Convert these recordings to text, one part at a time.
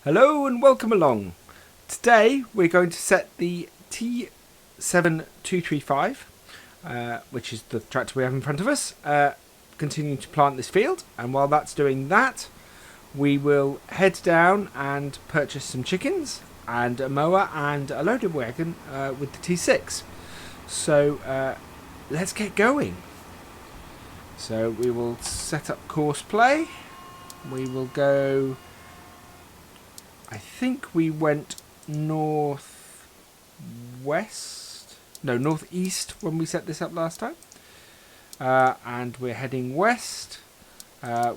Hello and welcome along. Today we're going to set the T7235, which is the tractor we have in front of us, continuing to plant this field, and while that's doing that we will head down and purchase some chickens and a mower and a loader wagon with the T6. So let's get going. So we will set up Courseplay. We will go, I think we went northeast when we set this up last time. And we're heading west.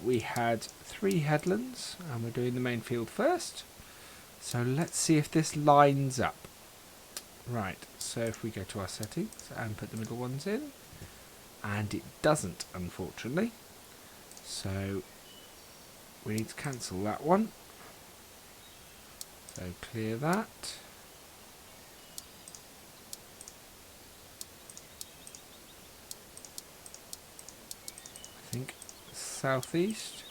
We had 3 headlands and we're doing the main field first. So let's see if this lines up. Right, so if we go to our settings and put the middle ones in, and it doesn't, unfortunately. So we need to cancel that one. So clear that. I think southeast,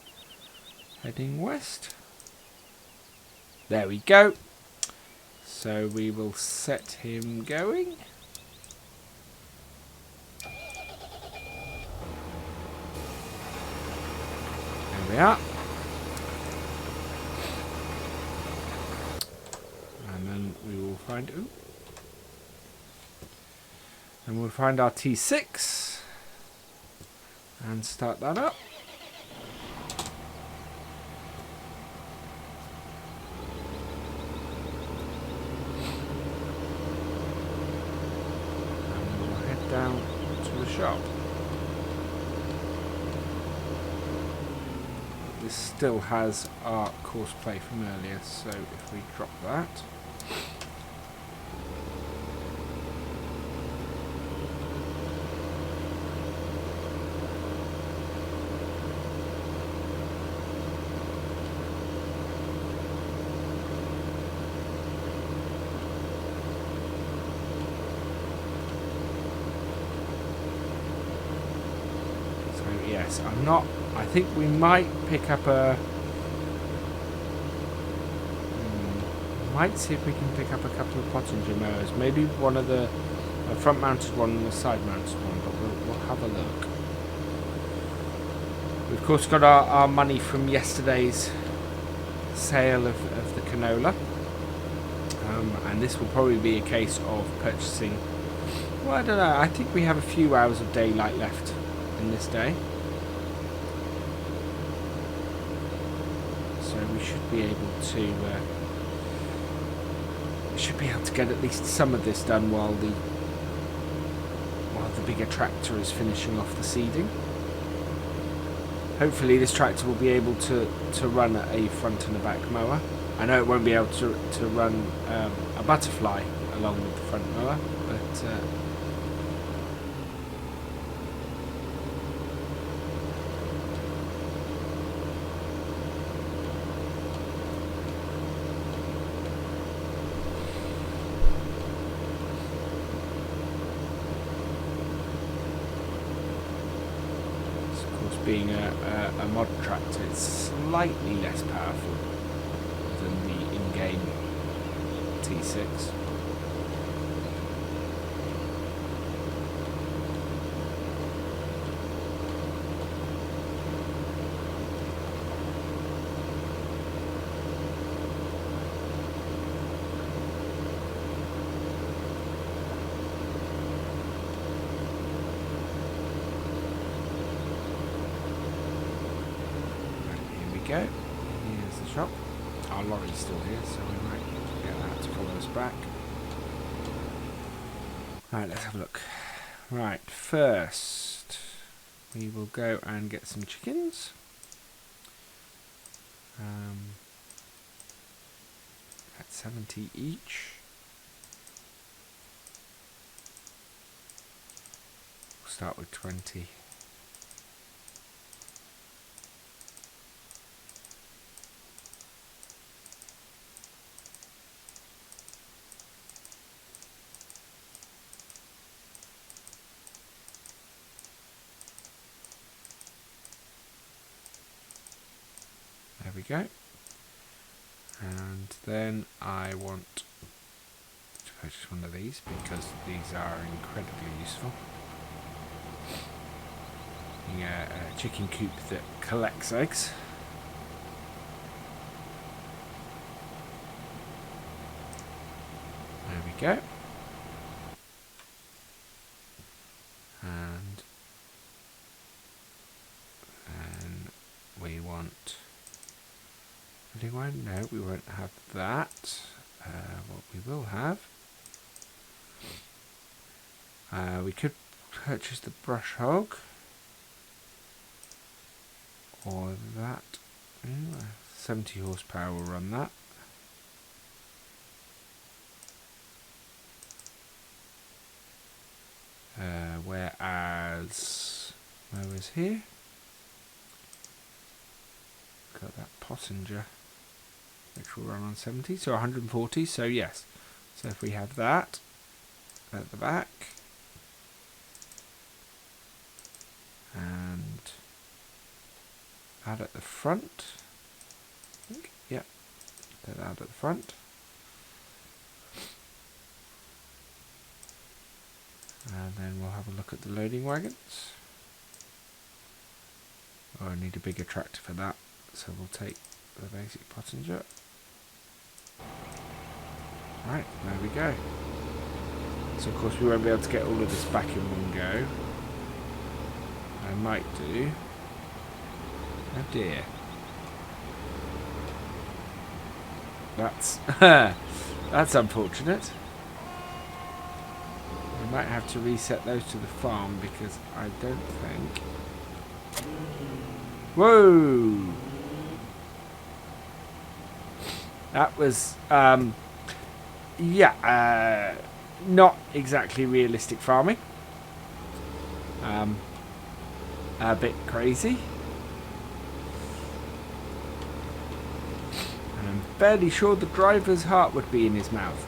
heading west. There we go. So we will set him going. There we are. And then we will find and we'll find our T6 and start that up. And we'll head down to the shop. This still has our Courseplay from earlier, so if we drop that, so yes, I think we might pick up a... might see if we can pick up a couple of Pottinger mowers. Maybe one of the front-mounted one and the side-mounted one, but we'll have a look. We've of course got our money from yesterday's sale of the canola. And this will probably be a case of purchasing... well, I don't know. I think we have a few hours of daylight left in this day. So we should be able to get at least some of this done while the bigger tractor is finishing off the seeding. Hopefully this tractor will be able to run a front and a back mower. I know it won't be able to run a butterfly along with the front mower, but being a mod tractor, it's slightly less powerful than the in-game T6. Go. Here's the shop. Our lorry's still here, so we might get that to follow us back. Right, let's have a look. Right, first we will go and get some chickens. At 70 each. We'll start with 20. There we go. And then I want to purchase one of these because these are incredibly useful. A chicken coop that collects eggs. There we go. And then we want... No, we won't have that. What we will have... we could purchase the brush hog. Or that. 70 horsepower will run that. Whereas mowers here, got that Pottinger, which will run on 70, so 140. So yes, so if we have that at the back and that at the front, I think, yeah, that at the front. And then we'll have a look at the loading wagons. Oh, I need a bigger tractor for that, so we'll take the basic Pottinger. Right, there we go. So of course we won't be able to get all of this back in one go. I might do. Oh dear. That's that's unfortunate. We might have to reset those to the farm because I don't think... Whoa! That was, yeah, not exactly realistic farming. A bit crazy. And I'm fairly sure the driver's heart would be in his mouth.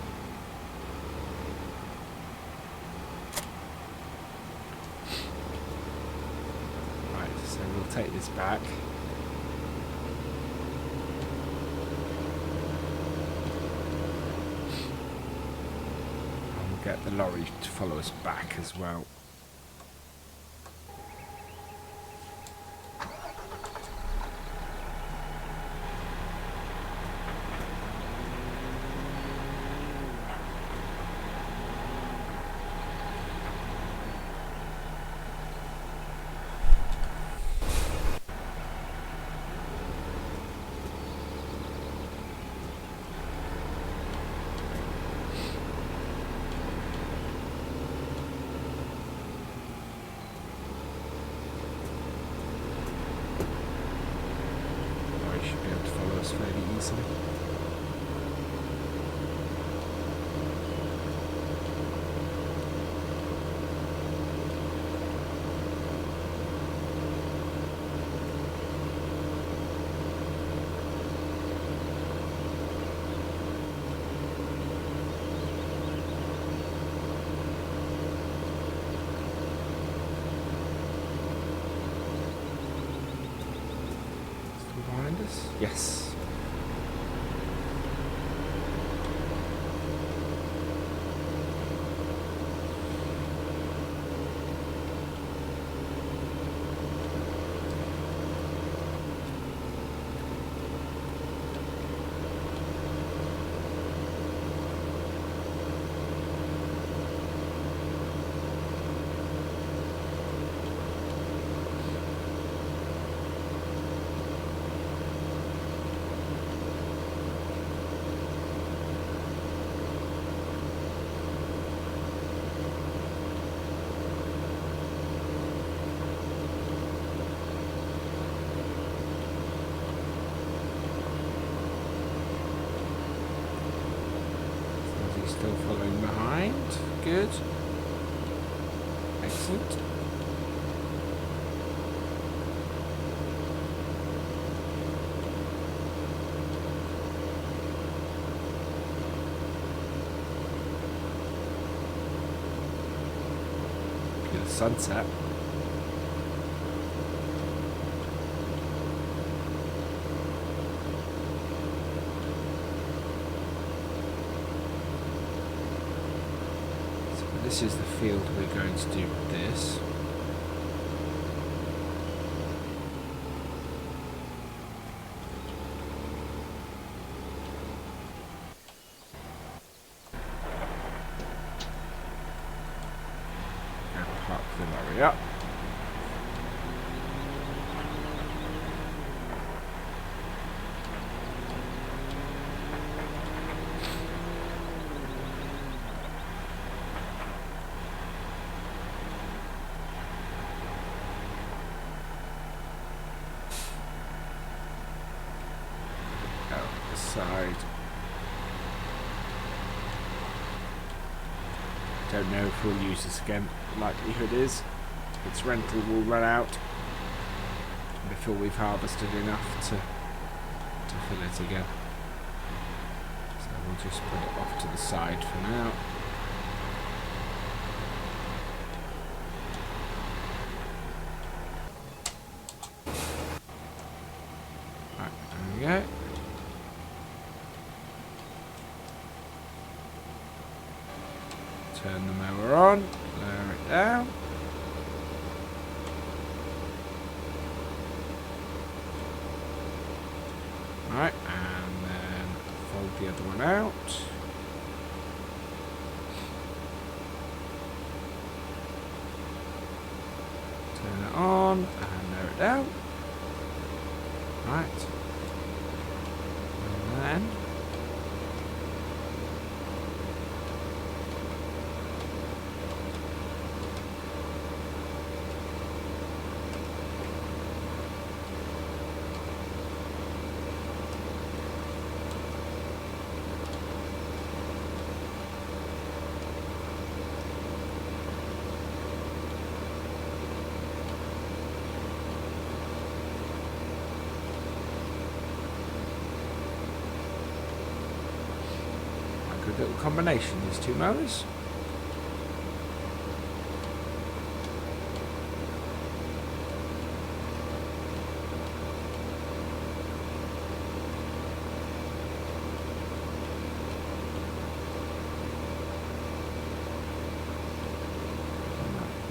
Take this back. And we'll get the lorry to follow us back as well. Fairly easily. Still behind us? Yes. Still following behind. Good. Excellent. Good sunset. this is the field we're going to do with this. Park the lorry up. Side. Don't know if we'll use this again. Likelihood is its rental will run out before we've harvested enough to fill it again. So we'll just put it off to the side for now. Right, there we go. Turn the mower on, lower it down. Right, and then fold the other one out. Turn it on and lower it down. Right. And then good little combination, these two mowers.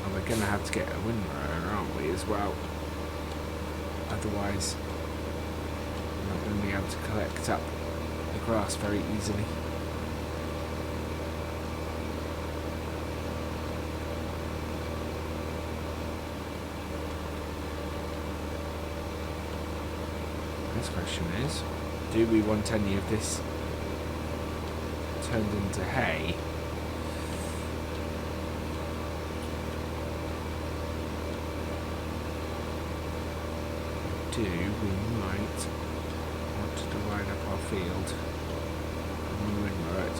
And we're going to have to get a windrower, aren't we, as well? Otherwise, we're not going to be able to collect up the grass very easily. This question is, do we want any of this turned into hay? We might want to divide up our field and windrow it.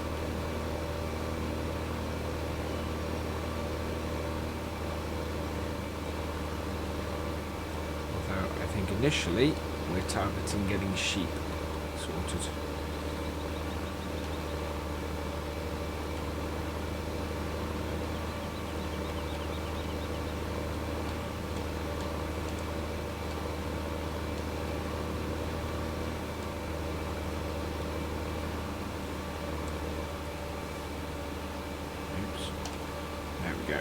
Although I think initially we're targeting getting sheep sorted. Oops. There we go.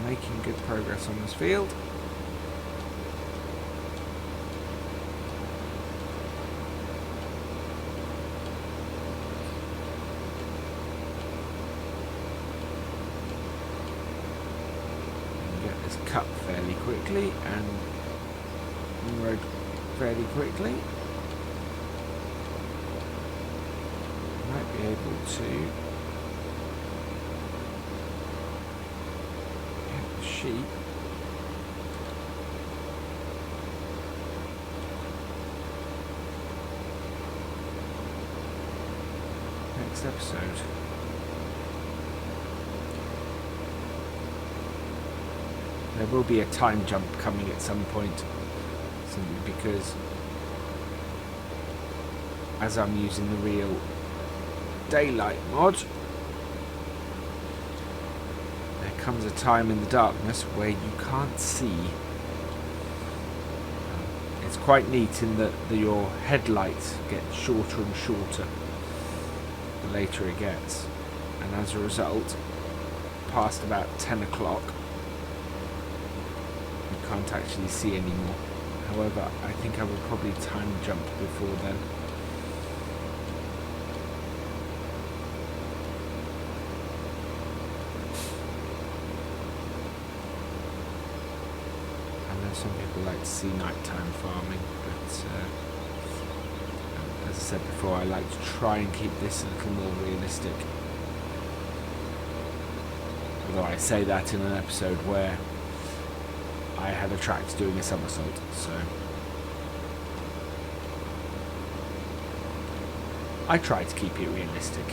Making good progress on this field. Get this cut fairly quickly and windrowed fairly quickly. Might be able to sheep. Next episode. There will be a time jump coming at some point, simply because as I'm using the reel daylight mod, there comes a time in the darkness where you can't see. It's quite neat in that your headlights get shorter and shorter the later it gets, and as a result, past about 10 o'clock, you can't actually see anymore. However, I think I will probably time jump before then. Some people like to see nighttime farming, but as I said before, I like to try and keep this a little more realistic. Although I say that in an episode where I had a tractor doing a somersault, so I try to keep it realistic.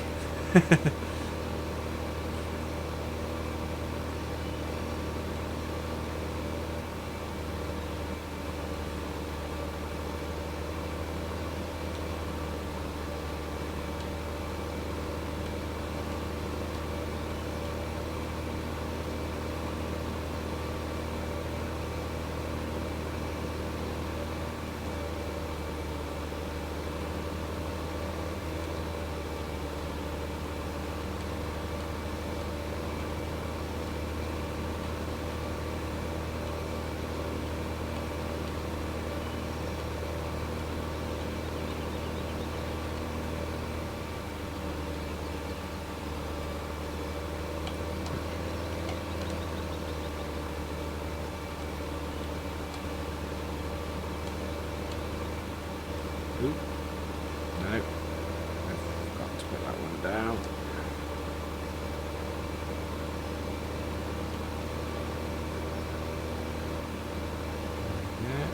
Oop. No. I forgot to put that one down. Yeah.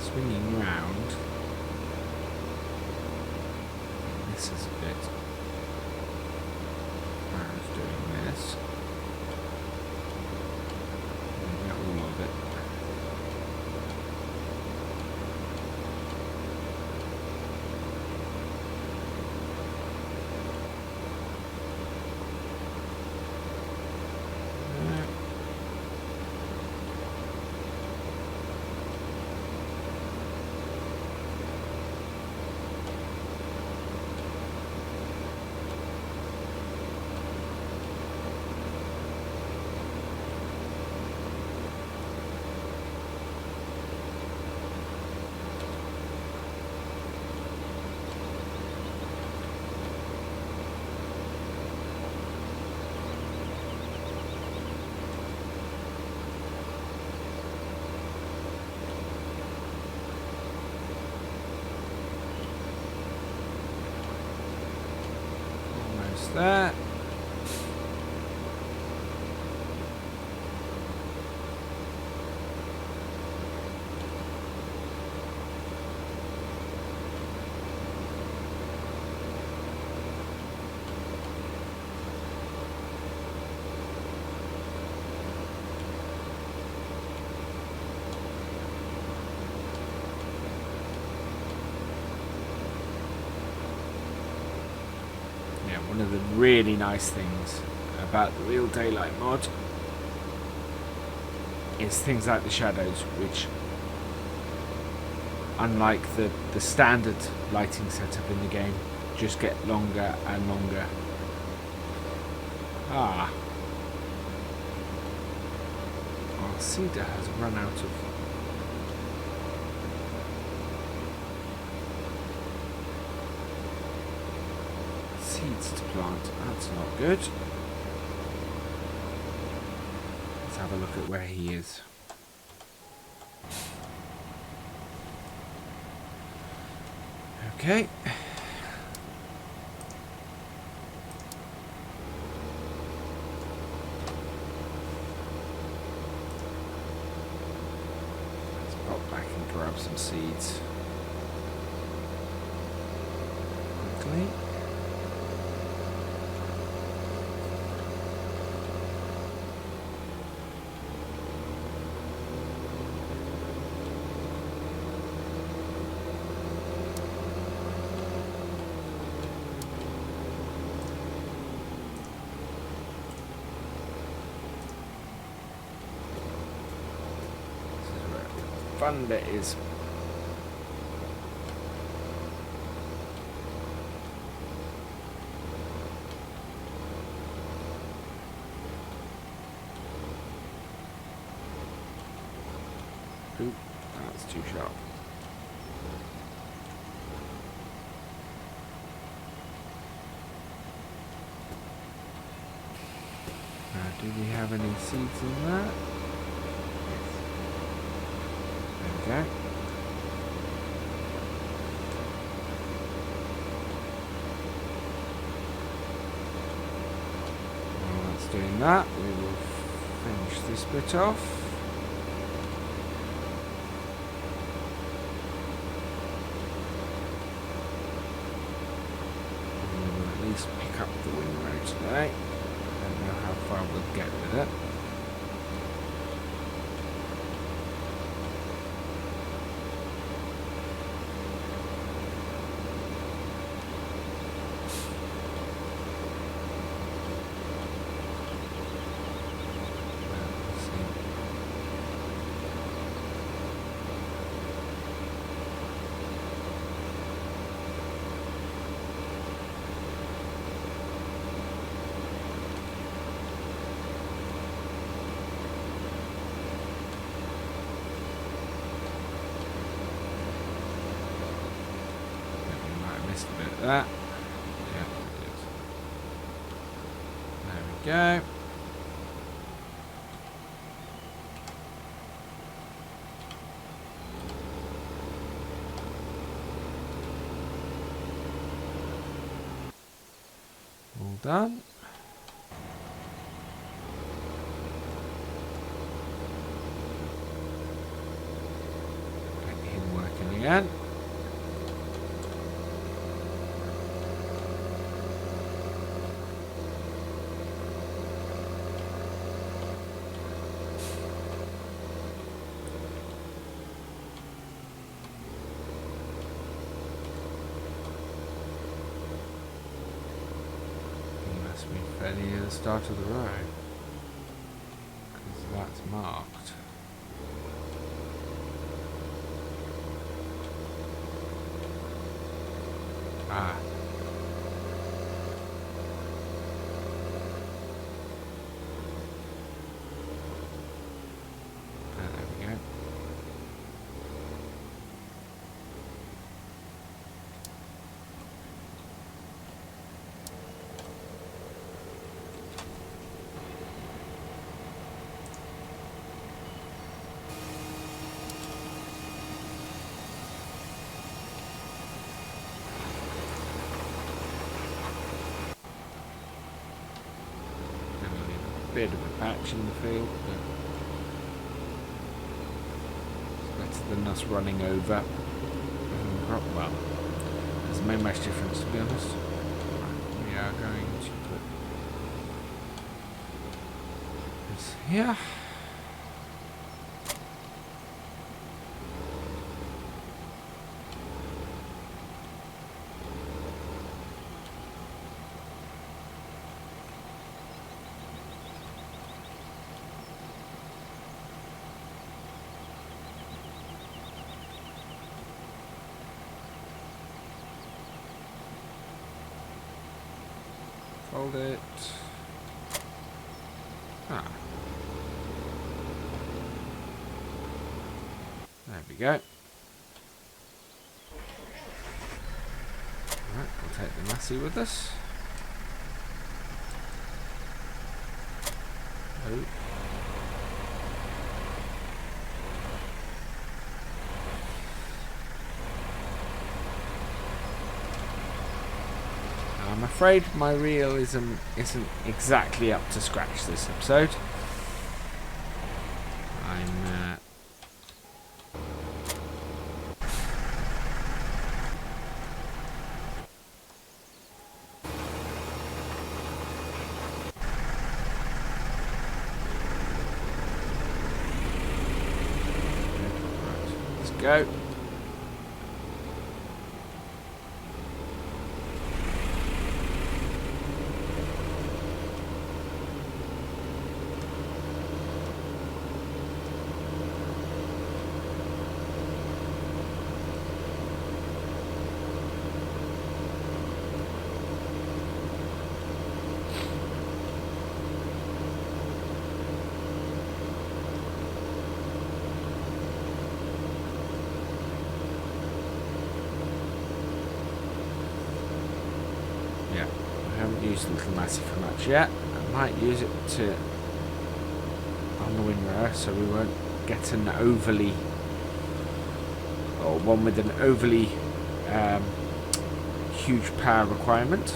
Swinging round. This is a bit. I was doing this. Not all of it. That. One of the really nice things about the Real Daylight mod is things like the shadows, which, unlike the standard lighting setup in the game, just get longer and longer. Our cedar has run out of seeds to plant. That's not good. Let's have a look at where he is. Okay. Let's pop back and grab some seeds. exactly. Fun bit is. Oop, that's too sharp. Do we have any seeds in that? There we go. While that's doing that, we will finish this bit off. And we will at least pick up the windrow today. I don't know how far we'll get with it. That. Yeah, it is. There we go. All done. Get him working again. Fairly near the start of the row, because that's marked. Ah. There we go. Bit of a patch in the field, but it's better than us running over. Well, there's no much difference, to be honest. We are going to put this here. Hold it. Ah. There we go. Alright, we'll take the Massey with us. Oh. I'm afraid my realism isn't exactly up to scratch this episode. go. Use little Massey for much yet. I might use it to on the windrower so we won't get an overly, or one with an overly huge power requirement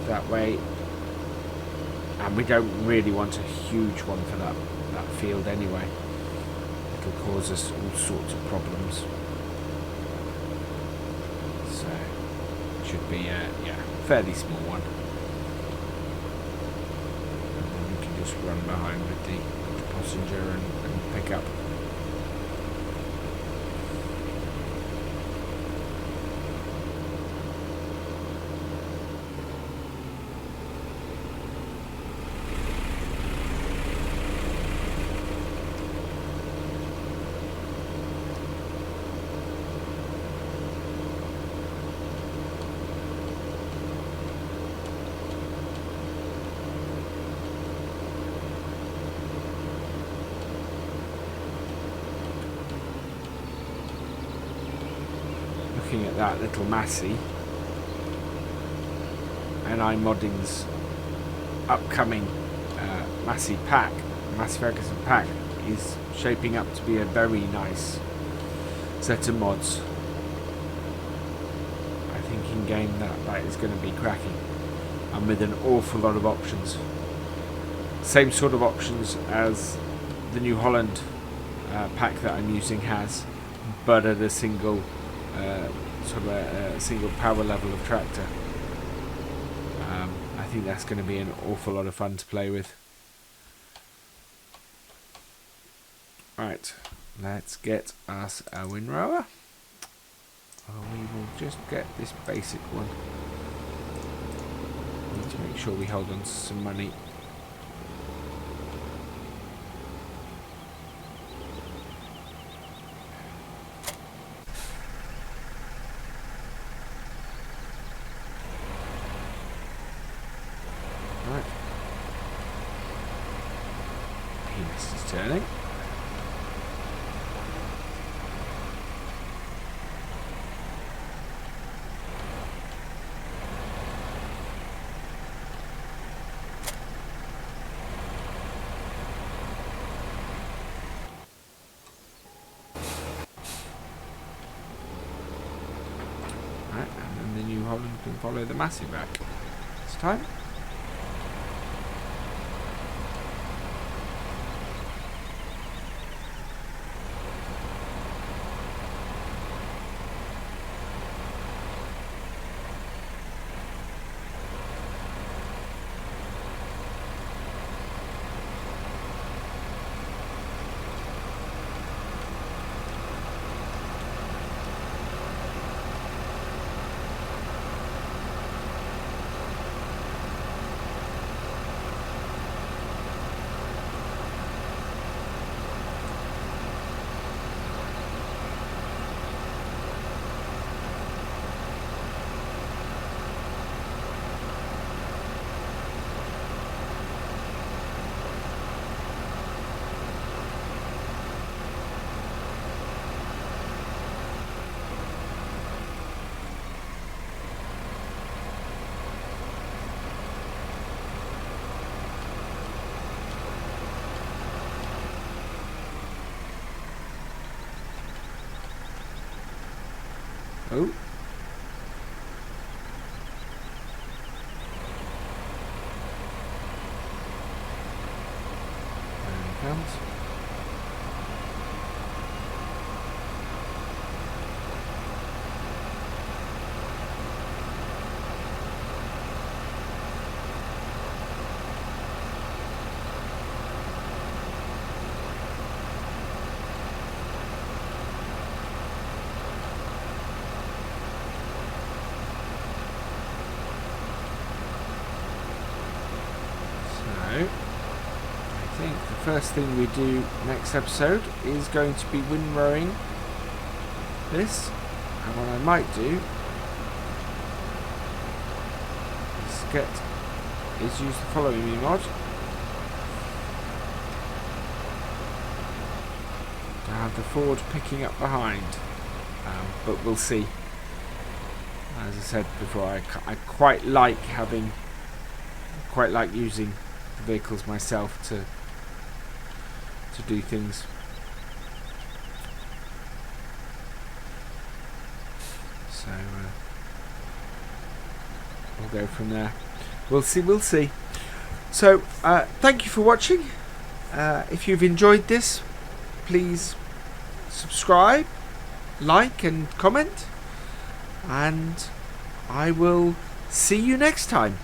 that way, and we don't really want a huge one for that field anyway. It'll cause us all sorts of problems, so it should be yeah, fairly small one. Just run behind with the passenger and pick up. Looking at that little Massey, and I'm modding's upcoming Massey pack, Massey Ferguson pack, is shaping up to be a very nice set of mods. I think in game that is going to be cracking, and with an awful lot of options. Same sort of options as the new Holland pack that I'm using has, but at a single sort of a single power level of tractor. I think that's going to be an awful lot of fun to play with. Right, let's get us a windrower. We will just get this basic one. Need to make sure we hold on to some money. Penis is turning. Right, and then the new Holland can follow the Massey back. It's time. Oh. There he comes. first thing we do next episode is going to be wind rowing this, and what I might do is use the follow me mod to have the Ford picking up behind, but we'll see. As I said before, I quite like using the vehicles myself to do things. So we'll go from there. We'll see. So thank you for watching. If you've enjoyed this, please subscribe, like and comment, and I will see you next time.